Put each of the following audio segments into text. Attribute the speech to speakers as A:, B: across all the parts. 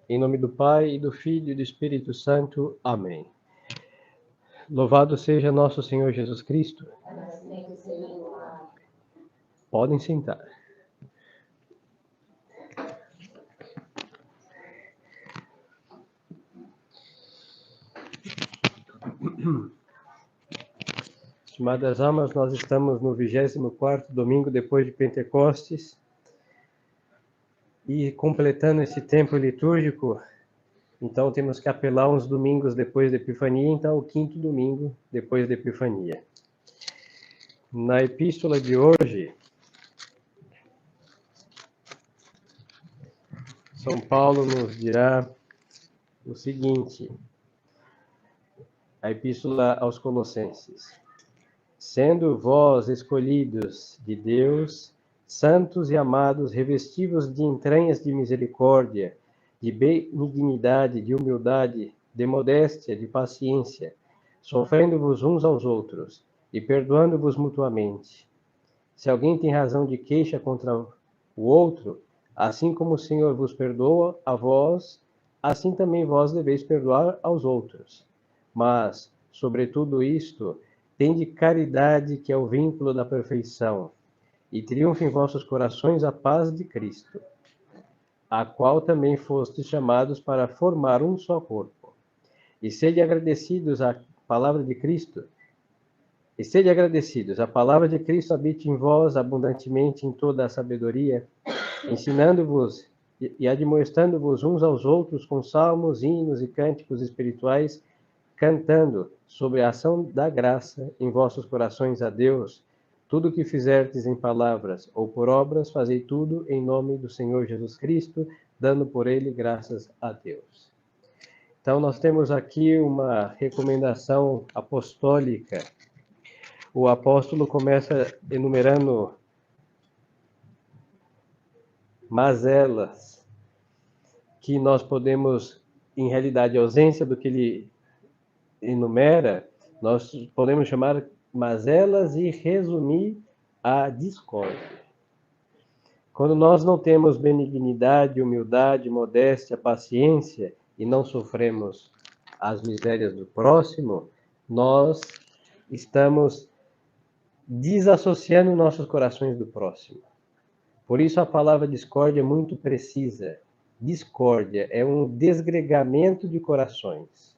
A: Em nome do Pai, e do Filho e do Espírito Santo. Amém. Louvado seja nosso Senhor Jesus Cristo. Podem sentar. Estimadas almas, nós estamos no 24º domingo depois de Pentecostes e completando esse tempo litúrgico, então temos que apelar uns domingos depois da Epifania, então o 5º domingo depois da Epifania. Na epístola de hoje, São Paulo nos dirá o seguinte, a epístola aos Colossenses: sendo vós escolhidos de Deus, santos e amados, revestivos de entranhas de misericórdia, de benignidade, de humildade, de modéstia, de paciência, sofrendo-vos uns aos outros e perdoando-vos mutuamente. Se alguém tem razão de queixa contra o outro, assim como o Senhor vos perdoa a vós, assim também vós deveis perdoar aos outros. Mas, sobretudo isto, tende caridade, que é o vínculo da perfeição, e triunfe em vossos corações a paz de Cristo, a qual também fostes chamados para formar um só corpo. E sede agradecidos à palavra de Cristo, a palavra de Cristo habite em vós abundantemente em toda a sabedoria, ensinando-vos e admoestando-vos uns aos outros com salmos, hinos e cânticos espirituais, cantando sobre a ação da graça em vossos corações a Deus. Tudo o que fizerdes em palavras ou por obras, fazei tudo em nome do Senhor Jesus Cristo, dando por ele graças a Deus. Então, nós temos aqui uma recomendação apostólica. O apóstolo começa enumerando mazelas que nós podemos, em realidade, a ausência do que ele enumera, nós podemos chamar mazelas e resumir a discórdia. Quando nós não temos benignidade, humildade, modéstia, paciência e não sofremos as misérias do próximo, nós estamos desassociando nossos corações do próximo. Por isso a palavra discórdia é muito precisa. Discórdia é um desgregamento de corações.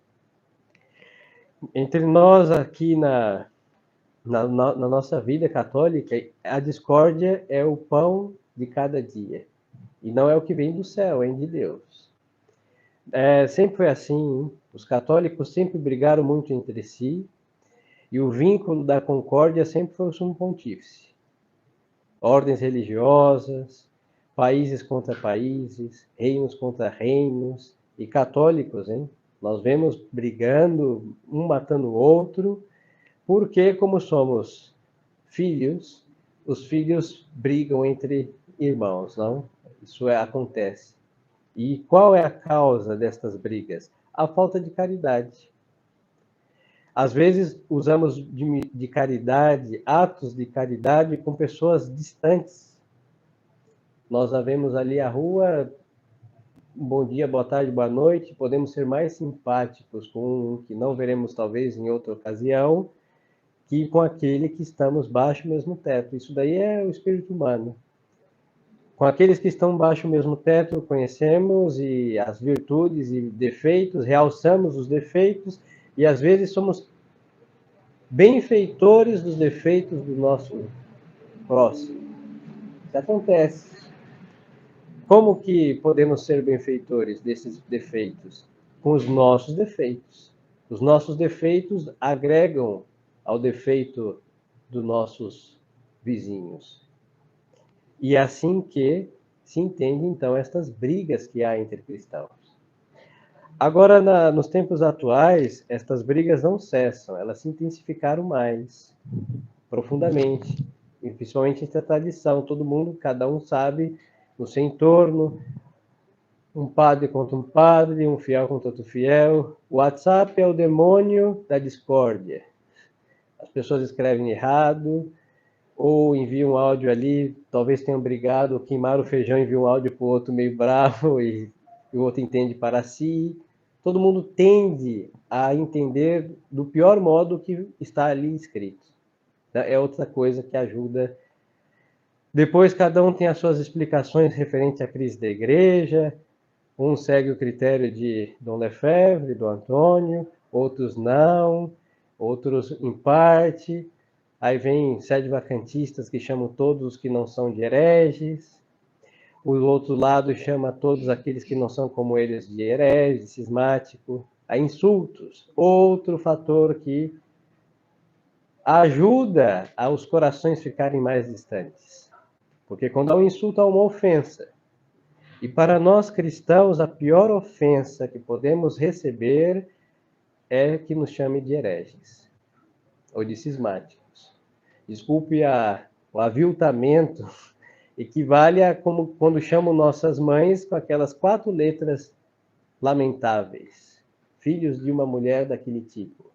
A: Entre nós aqui na nossa vida católica, a discórdia é o pão de cada dia. E não é o que vem do céu, vem de Deus. Sempre foi assim, hein? Os católicos sempre brigaram muito entre si, e o vínculo da concórdia sempre foi o sumo pontífice. Ordens religiosas, países contra países, reinos contra reinos, e católicos, hein? Nós vemos brigando, um matando o outro, porque, como somos filhos, os filhos brigam entre irmãos, não? Isso acontece. E qual é a causa destas brigas? A falta de caridade. Às vezes, usamos de caridade, atos de caridade com pessoas distantes. Nós a vemos ali à rua, bom dia, boa tarde, boa noite, podemos ser mais simpáticos com um que não veremos talvez em outra ocasião, que com aquele que estamos baixo do mesmo teto. Isso daí é o espírito humano. Com aqueles que estão baixo do mesmo teto, conhecemos e as virtudes e defeitos, realçamos os defeitos, e às vezes somos benfeitores dos defeitos do nosso próximo. Isso acontece. Como que podemos ser benfeitores desses defeitos? Com os nossos defeitos. Os nossos defeitos agregam ao defeito dos nossos vizinhos. E é assim que se entende, então, estas brigas que há entre cristãos. Agora, nos tempos atuais, estas brigas não cessam, elas se intensificaram mais, profundamente, e principalmente entre a tradição. Todo mundo, cada um sabe, no seu entorno, um padre contra um padre, um fiel contra outro fiel. O WhatsApp é o demônio da discórdia. As pessoas escrevem errado, ou enviam um áudio ali, talvez tenham brigado, queimaram o feijão e enviam um áudio para o outro meio bravo, e e o outro entende para si. Todo mundo tende a entender do pior modo que está ali escrito. É outra coisa que ajuda. Depois, cada um tem as suas explicações referentes à crise da igreja. Um segue o critério de Dom Lefebvre, do Antônio, outros não, outros em parte. Aí vem sede vacantistas que chamam todos os que não são de hereges. O outro lado chama todos aqueles que não são como eles de herege, de cismático. Há insultos. Outro fator que ajuda aos corações ficarem mais distantes. Porque quando há um insulto, há uma ofensa. E para nós cristãos, a pior ofensa que podemos receber é que nos chame de hereges ou de cismáticos. Desculpe o aviltamento, equivale a como quando chamam nossas mães com aquelas 4 letras lamentáveis, filhos de uma mulher daquele tipo.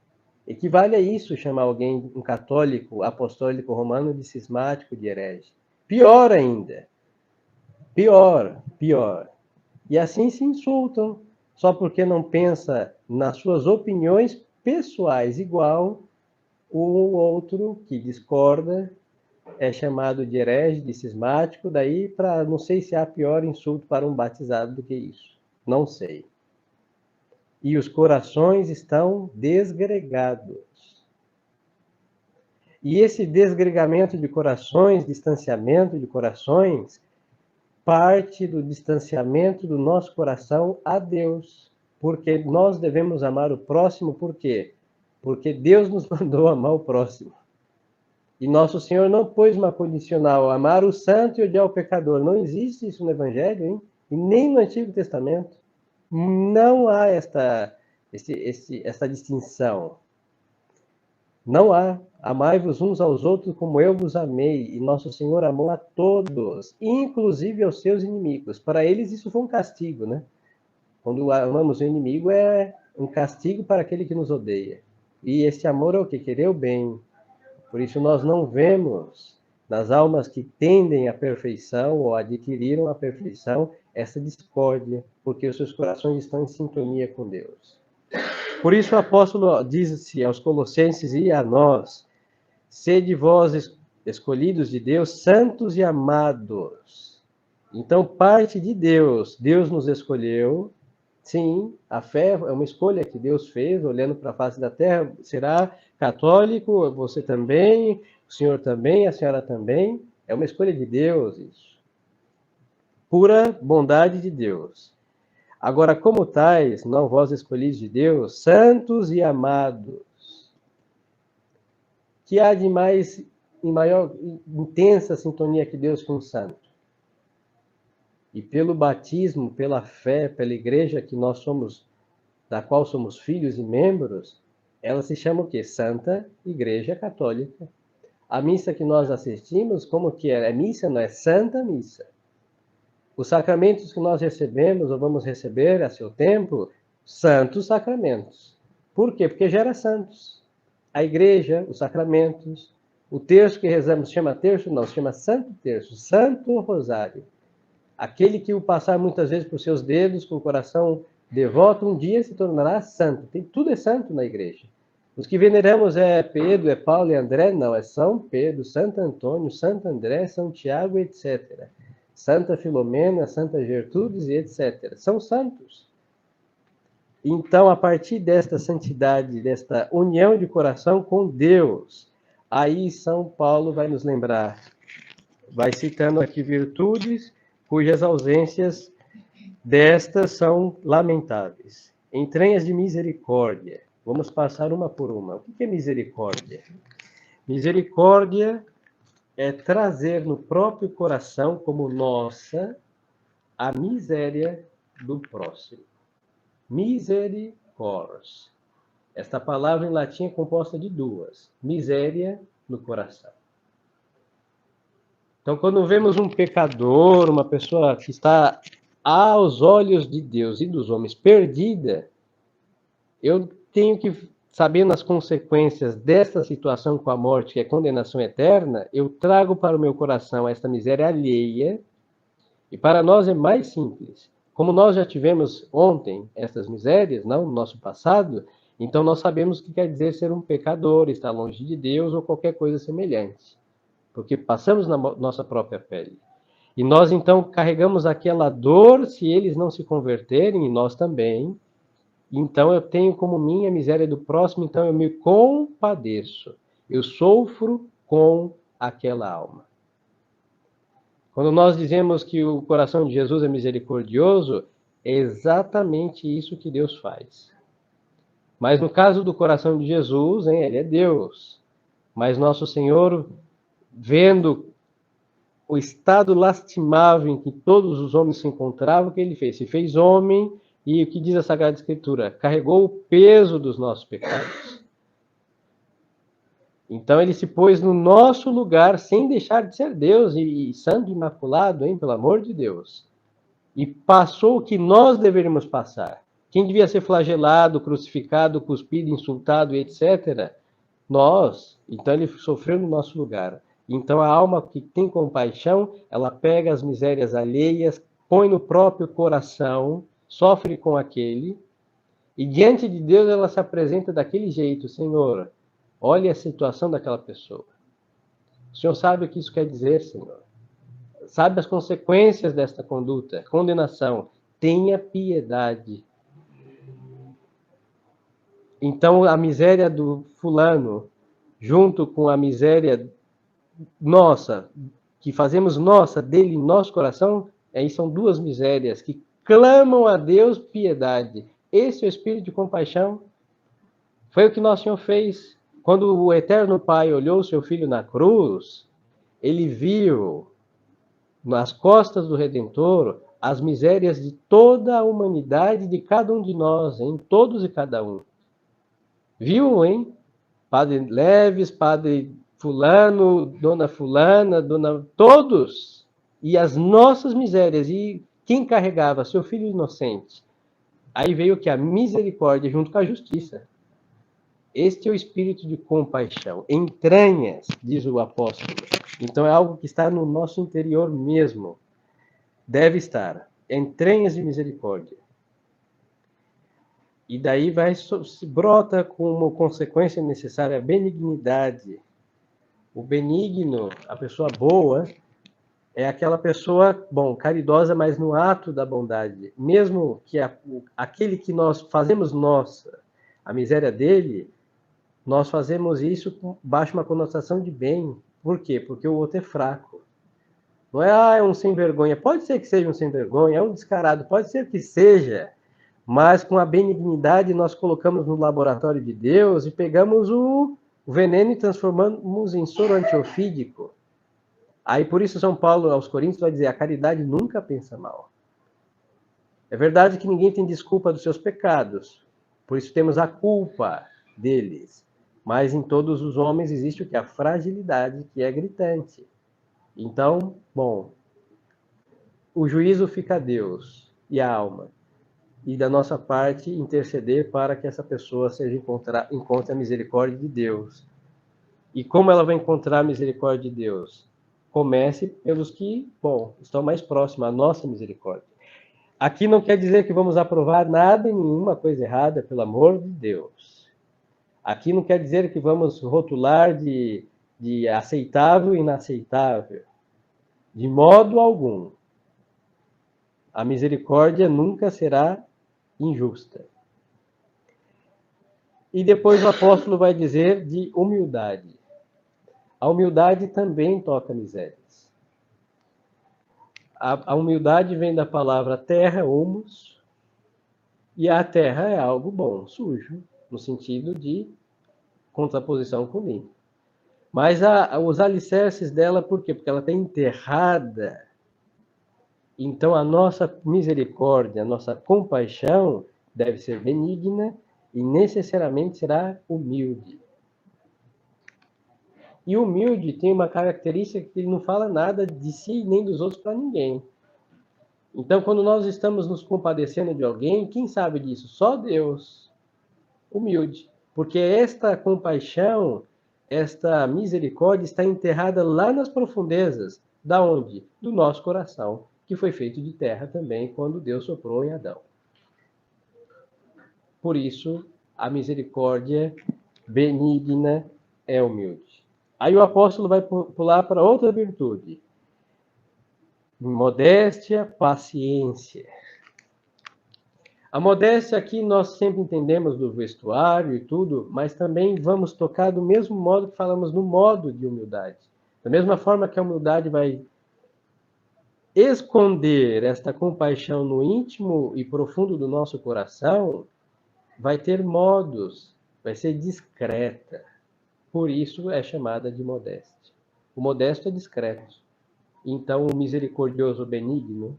A: Equivale a isso chamar alguém, um católico apostólico romano, de cismático, de herege. Pior ainda. Pior. E assim se insultam, só porque não pensa nas suas opiniões pessoais igual o outro que discorda, é chamado de herege, de cismático, daí para não sei se há pior insulto para um batizado do que isso. Não sei. E os corações estão desgregados. E esse desgregamento de corações, distanciamento de corações, parte do distanciamento do nosso coração a Deus. Porque nós devemos amar o próximo, por quê? Porque Deus nos mandou amar o próximo. E nosso Senhor não pôs uma condicional, amar o santo e odiar o pecador. Não existe isso no Evangelho, hein? E nem no Antigo Testamento. Não há esta distinção. Não há. Amai-vos uns aos outros como eu vos amei. E nosso Senhor amou a todos, inclusive aos seus inimigos. Para eles isso foi um castigo, né? Quando amamos o inimigo é um castigo para aquele que nos odeia. E esse amor é o que? Querer o bem. Por isso nós não vemos nas almas que tendem à perfeição ou adquiriram a perfeição essa discórdia, porque os seus corações estão em sintonia com Deus. Por isso o apóstolo diz-se aos Colossenses e a nós: sede vós escolhidos de Deus, santos e amados. Então, parte de Deus. Deus nos escolheu. Sim, a fé é uma escolha que Deus fez, olhando para a face da terra. Será católico? Você também? O senhor também? A senhora também? É uma escolha de Deus, isso. Pura bondade de Deus. Agora, como tais, não vós escolhidos de Deus, santos e amados. Que há de mais, em maior, intensa sintonia que Deus com o santo? E pelo batismo, pela fé, pela igreja que nós somos, da qual somos filhos e membros, ela se chama o quê? Santa Igreja Católica. A missa que nós assistimos, como que é? É missa, não é? Santa Missa. Os sacramentos que nós recebemos ou vamos receber a seu tempo, santos sacramentos. Por quê? Porque gera santos. A igreja, os sacramentos, o terço que rezamos chama terço? Não, se chama Santo Terço, Santo Rosário. Aquele que o passar muitas vezes por seus dedos, com o coração devoto, um dia se tornará santo. Tudo é santo na igreja. Os que veneramos é Pedro, é Paulo e André? Não, é São Pedro, Santo Antônio, Santo André, São Tiago, etc. Santa Filomena, Santa Gertrudes e etc. São santos. Então, a partir desta santidade, desta união de coração com Deus, aí São Paulo vai nos lembrar, vai citando aqui virtudes, cujas ausências destas são lamentáveis. Entranhas de misericórdia. Vamos passar uma por uma. O que é misericórdia? Misericórdia é trazer no próprio coração como nossa a miséria do próximo. Misericors. Esta palavra em latim é composta de duas. Miséria no coração. Então, quando vemos um pecador, uma pessoa que está aos olhos de Deus e dos homens perdida, eu tenho que, sabendo as consequências desta situação com a morte, que é condenação eterna, eu trago para o meu coração esta miséria alheia, e para nós é mais simples. como nós já tivemos ontem essas misérias, não no nosso passado, então nós sabemos o que quer dizer ser um pecador, estar longe de Deus ou qualquer coisa semelhante, porque passamos na nossa própria pele. E nós então carregamos aquela dor se eles não se converterem, e nós também. Então eu tenho como minha a miséria do próximo, então eu me compadeço. Eu sofro com aquela alma. Quando nós dizemos que o coração de Jesus é misericordioso, é exatamente isso que Deus faz. Mas no caso do coração de Jesus, ele é Deus. Mas nosso Senhor, vendo o estado lastimável em que todos os homens se encontravam, o que ele fez? Se fez homem e o que diz a Sagrada Escritura? Carregou o peso dos nossos pecados. Então ele se pôs no nosso lugar sem deixar de ser Deus e santo imaculado, pelo amor de Deus. E passou o que nós deveríamos passar. Quem devia ser flagelado, crucificado, cuspido, insultado, etc., nós. Então ele sofreu no nosso lugar. Então a alma que tem compaixão, ela pega as misérias alheias, põe no próprio coração, sofre com aquele, e diante de Deus ela se apresenta daquele jeito: Senhor, olha a situação daquela pessoa. O Senhor sabe o que isso quer dizer, Senhor. Sabe as consequências desta conduta, condenação. Tenha piedade. Então a miséria do fulano, junto com a miséria nossa, que fazemos nossa, dele em nosso coração, aí são duas misérias que clamam a Deus piedade. Esse é o espírito de compaixão. Foi o que nosso Senhor fez. Quando o Eterno Pai olhou o seu Filho na cruz, ele viu nas costas do Redentor as misérias de toda a humanidade, de cada um de nós, todos e cada um. Viu, Padre Leves, Padre fulano, dona fulana, todos. E as nossas misérias. E quem carregava? Seu filho inocente. Aí veio que a misericórdia junto com a justiça. Este é o espírito de compaixão. Entranhas, diz o apóstolo. Então é algo que está no nosso interior mesmo. Deve estar. Entranhas de misericórdia. E daí se brota como consequência necessária a benignidade. O benigno, a pessoa boa, é aquela pessoa, caridosa, mas no ato da bondade. Mesmo que aquele que nós fazemos nossa, a miséria dele, nós fazemos isso baixo uma conotação de bem. Por quê? Porque o outro é fraco. Não é um sem vergonha. Pode ser que seja um sem vergonha, é um descarado, pode ser que seja. Mas com a benignidade nós colocamos no laboratório de Deus e pegamos o veneno e transformamos em soro antiofídico. Aí por isso São Paulo aos Coríntios vai dizer: a caridade nunca pensa mal. É verdade que ninguém tem desculpa dos seus pecados, por isso temos a culpa deles. Mas em todos os homens existe o que? A fragilidade, que é gritante. Então, o juízo fica a Deus e a alma. E da nossa parte, interceder para que essa pessoa encontre a misericórdia de Deus. E como ela vai encontrar a misericórdia de Deus? Comece pelos que, estão mais próximos, a nossa misericórdia. Aqui não quer dizer que vamos aprovar nada e nenhuma coisa errada, pelo amor de Deus. Aqui não quer dizer que vamos rotular de aceitável e inaceitável. De modo algum. A misericórdia nunca será injusta. E depois o apóstolo vai dizer de humildade. A humildade também toca misérias. A humildade vem da palavra terra, humus, e a terra é algo bom, sujo, no sentido de contraposição com limpo. Mas os alicerces dela, por quê? Porque ela está enterrada. Então a nossa misericórdia, a nossa compaixão deve ser benigna e necessariamente será humilde. E humilde tem uma característica que ele não fala nada de si nem dos outros para ninguém. Então, quando nós estamos nos compadecendo de alguém, quem sabe disso? Só Deus. Humilde. Porque esta compaixão, esta misericórdia está enterrada lá nas profundezas. Da onde? Do nosso coração. que foi feito de terra também quando Deus soprou em Adão. Por isso, a misericórdia benigna é humilde. Aí o apóstolo vai pular para outra virtude. Modéstia, paciência. A modéstia aqui nós sempre entendemos do vestuário e tudo, mas também vamos tocar do mesmo modo que falamos no modo de humildade. Da mesma forma que a humildade vai esconder esta compaixão no íntimo e profundo do nosso coração, vai ter modos, vai ser discreta. Por isso é chamada de modéstia. O modesto é discreto. Então, o misericordioso, benigno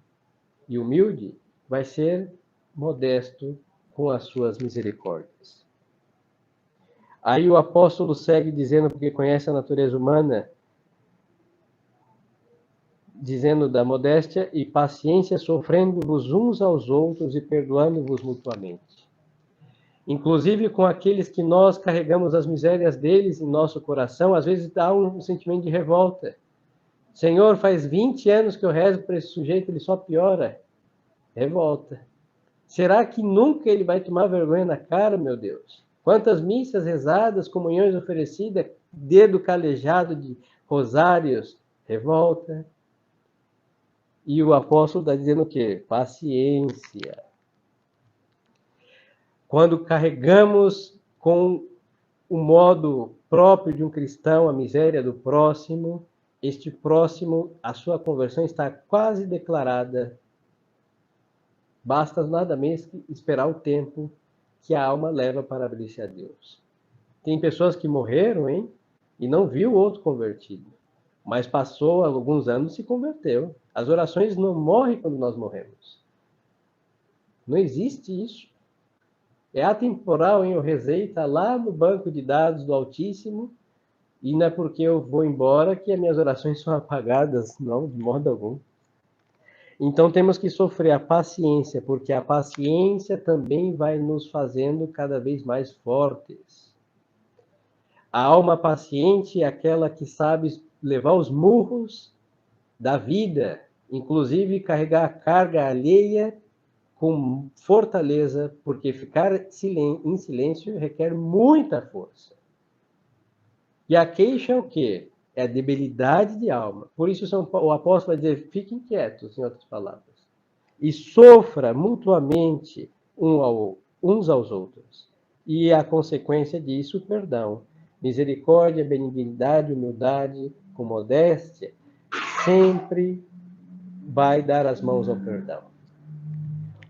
A: e humilde vai ser modesto com as suas misericórdias. Aí o apóstolo segue dizendo, porque conhece a natureza humana, dizendo da modéstia e paciência, sofrendo-vos uns aos outros e perdoando-vos mutuamente. Inclusive com aqueles que nós carregamos as misérias deles em nosso coração, às vezes dá um sentimento de revolta. Senhor, faz 20 anos que eu rezo para esse sujeito, ele só piora. Revolta. Será que nunca ele vai tomar vergonha na cara, meu Deus? Quantas missas rezadas, comunhões oferecidas, dedo calejado de rosários, revolta. E o apóstolo está dizendo o quê? Paciência. Quando carregamos com o modo próprio de um cristão a miséria do próximo, este próximo, a sua conversão está quase declarada. Basta nada menos que esperar o tempo que a alma leva para abrir-se a Deus. Tem pessoas que morreram, hein? E não viu o outro convertido. Mas passou alguns anos e se converteu. As orações não morrem quando nós morremos. Não existe isso. É atemporal, hein? Eu rezei, está lá no banco de dados do Altíssimo, e não é porque eu vou embora que as minhas orações são apagadas, não, de modo algum. Então temos que sofrer a paciência, porque a paciência também vai nos fazendo cada vez mais fortes. A alma paciente é aquela que sabe levar os murros da vida, inclusive carregar a carga alheia com fortaleza, porque ficar em silêncio requer muita força. E a queixa é o quê? É a debilidade de alma. Por isso o apóstolo vai dizer, fiquem quietos, em outras palavras. E sofra mutuamente uns aos outros. E a consequência disso, perdão. Misericórdia, benignidade, humildade, com modéstia, sempre vai dar as mãos ao perdão.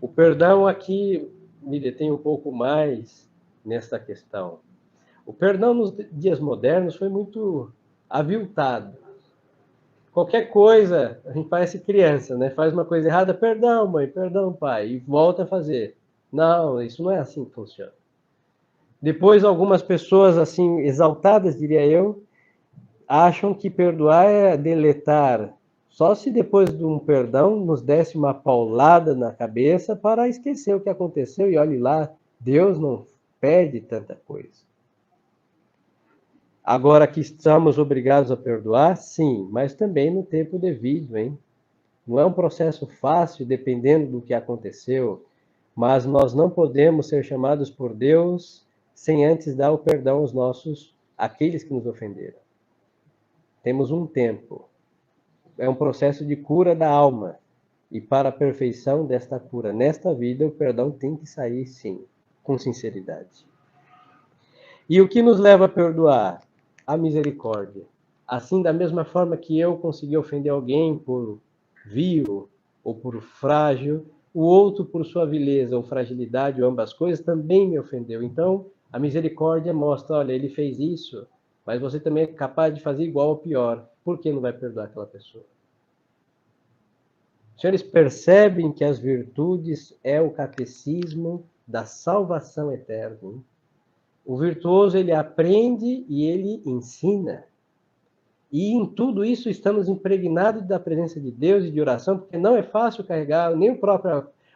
A: O perdão aqui me detém um pouco mais nesta questão. O perdão nos dias modernos foi muito aviltado. Qualquer coisa, a gente parece criança, né? Faz uma coisa errada, perdão, mãe, perdão, pai, e volta a fazer. Não, isso não é assim que funciona. Depois, algumas pessoas, assim, exaltadas, diria eu, acham que perdoar é deletar. Só se depois de um perdão nos desse uma paulada na cabeça para esquecer o que aconteceu. E olhe lá, Deus não pede tanta coisa. Agora que estamos obrigados a perdoar, sim, mas também no tempo devido, hein? Não é um processo fácil, dependendo do que aconteceu, mas nós não podemos ser chamados por Deus sem antes dar o perdão aos aqueles que nos ofenderam. Temos um tempo. É um processo de cura da alma. E para a perfeição desta cura nesta vida, o perdão tem que sair, sim, com sinceridade. E o que nos leva a perdoar? A misericórdia. Assim, da mesma forma que eu consegui ofender alguém por vil ou por frágil, o outro, por sua vileza ou fragilidade, ou ambas coisas, também me ofendeu. Então, a misericórdia mostra, olha, ele fez isso, mas você também é capaz de fazer igual ou pior. Por que não vai perdoar aquela pessoa? Os senhores percebem que as virtudes é o catecismo da salvação eterna. Hein? O virtuoso, ele aprende e ele ensina. E em tudo isso estamos impregnados da presença de Deus e de oração, porque não é fácil carregar nem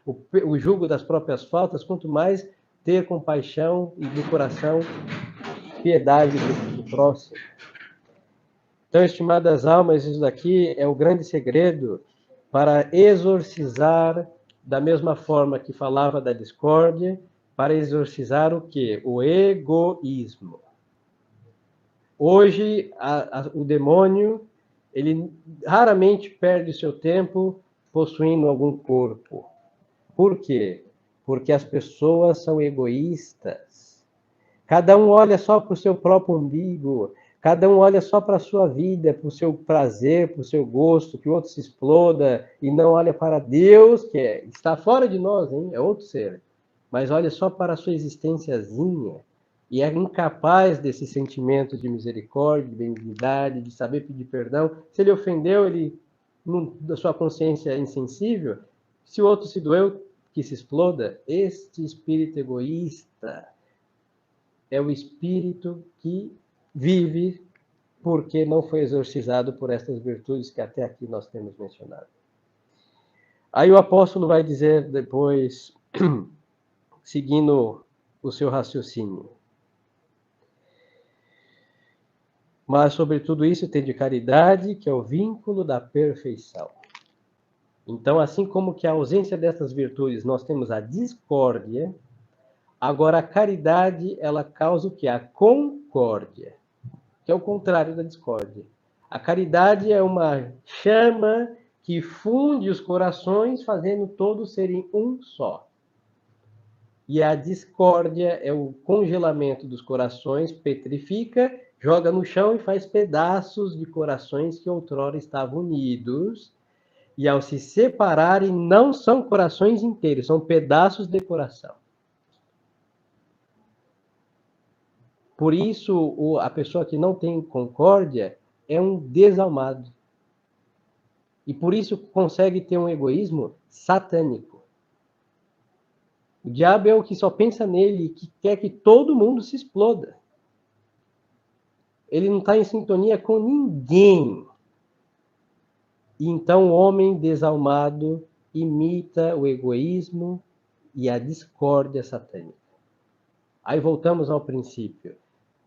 A: o jugo das próprias faltas, quanto mais ter compaixão e do coração piedade do próximo. Então, estimadas almas, isso daqui é o grande segredo para exorcizar, da mesma forma que falava da discórdia, para exorcizar o quê? O egoísmo. Hoje, o demônio, ele raramente perde seu tempo possuindo algum corpo. Por quê? Porque as pessoas são egoístas. Cada um olha só para o seu próprio umbigo, cada um olha só para a sua vida, para o seu prazer, para o seu gosto, que o outro se exploda, e não olha para Deus, que está fora de nós, hein? É outro ser. Mas olha só para a sua existenciazinha, e é incapaz desse sentimento de misericórdia, de benignidade, de saber pedir perdão. Se ele ofendeu, ele, da sua consciência insensível, se o outro se doeu, que se exploda. Este espírito egoísta é o espírito que vive porque não foi exorcizado por estas virtudes que até aqui nós temos mencionado. Aí o apóstolo vai dizer depois, seguindo o seu raciocínio: mas sobre tudo isso tem de caridade, que é o vínculo da perfeição. Então, assim como que a ausência dessas virtudes nós temos a discórdia, agora a caridade ela causa o que? A concórdia, que é o contrário da discórdia. A caridade é uma chama que funde os corações, fazendo todos serem um só. E a discórdia é o congelamento dos corações, petrifica, joga no chão e faz pedaços de corações que outrora estavam unidos. E ao se separarem, não são corações inteiros, são pedaços de coração. Por isso, a pessoa que não tem concórdia é um desalmado. E por isso consegue ter um egoísmo satânico. O diabo é o que só pensa nele e que quer que todo mundo se exploda. Ele não está em sintonia com ninguém. E então o homem desalmado imita o egoísmo e a discórdia satânica. Aí voltamos ao princípio.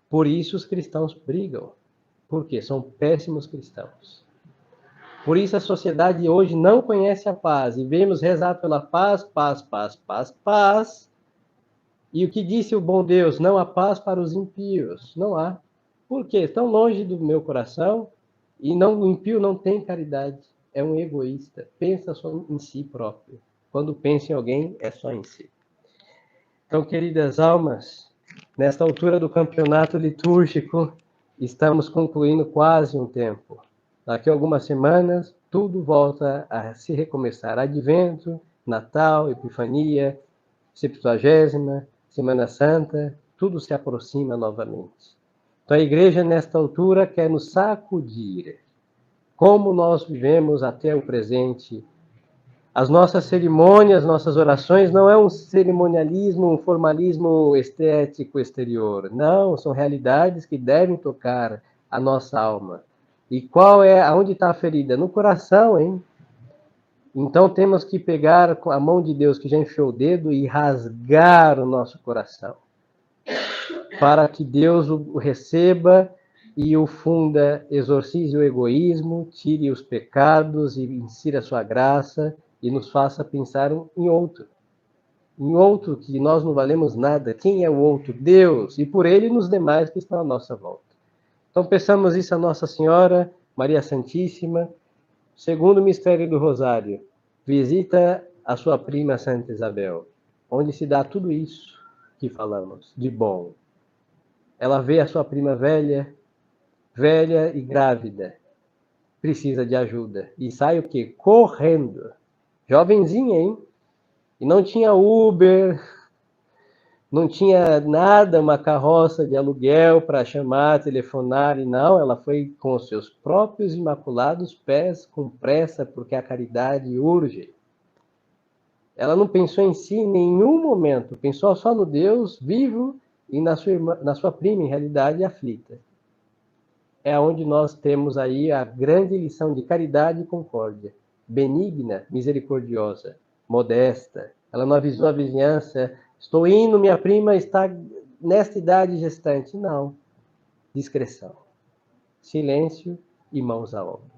A: Por isso os cristãos brigam. Por quê? São péssimos cristãos. Por isso a sociedade hoje não conhece a paz. E vemos rezar pela paz, paz, paz, paz, paz. E o que disse o bom Deus? Não há paz para os impíos. Não há. Por quê? Estão longe do meu coração. E não, o impio não tem caridade. É um egoísta. Pensa só em si próprio. Quando pensa em alguém, é só em si. Então, queridas almas, nesta altura do campeonato litúrgico, estamos concluindo quase um tempo. Daqui a algumas semanas, tudo volta a se recomeçar. Advento, Natal, Epifania, Septuagésima, Semana Santa, tudo se aproxima novamente. Então a igreja, nesta altura, quer nos sacudir. Como nós vivemos até o presente. As nossas cerimônias, nossas orações não é um cerimonialismo, um formalismo estético exterior. Não, são realidades que devem tocar a nossa alma. E aonde está a ferida? No coração, hein? Então temos que pegar a mão de Deus que já enfiou o dedo e rasgar o nosso coração. Para que Deus o receba e o funda, exorcize o egoísmo, tire os pecados e insira a sua graça e nos faça pensar em outro. Em outro que nós não valemos nada. Quem é o outro? Deus. E por ele nos demais que estão à nossa volta. Então peçamos isso a Nossa Senhora, Maria Santíssima. Segundo mistério do Rosário, visita a sua prima Santa Isabel, onde se dá tudo isso que falamos, de bom. Ela vê a sua prima velha e grávida, precisa de ajuda. E sai o quê? Correndo. Jovenzinha, hein? E não tinha Uber, não tinha nada, uma carroça de aluguel para chamar, telefonar, e não, ela foi com os seus próprios imaculados pés, com pressa, porque a caridade urge. Ela não pensou em si em nenhum momento, pensou só no Deus vivo e na sua prima, em realidade, aflita. É onde nós temos aí a grande lição de caridade e concórdia. Benigna, misericordiosa, modesta. Ela não avisou a vizinhança, estou indo, minha prima está nesta idade gestante. Não. Discrição. Silêncio e mãos à obra.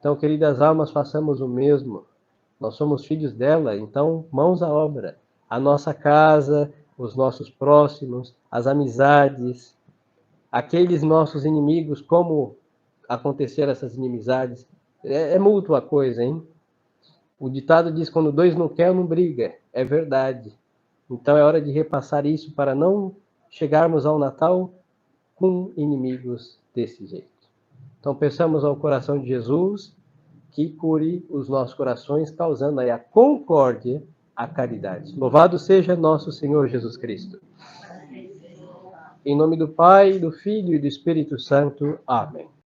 A: Então, queridas almas, façamos o mesmo. Nós somos filhos dela, então, mãos à obra. A nossa casa, os nossos próximos, as amizades, aqueles nossos inimigos, como aconteceram essas inimizades. É mútua a coisa, hein? O ditado diz, quando dois não querem, não briga. É verdade. Então é hora de repassar isso para não chegarmos ao Natal com inimigos desse jeito. Então peçamos ao coração de Jesus que cure os nossos corações, causando aí a concórdia, a caridade. Louvado seja nosso Senhor Jesus Cristo. Em nome do Pai, do Filho e do Espírito Santo. Amém.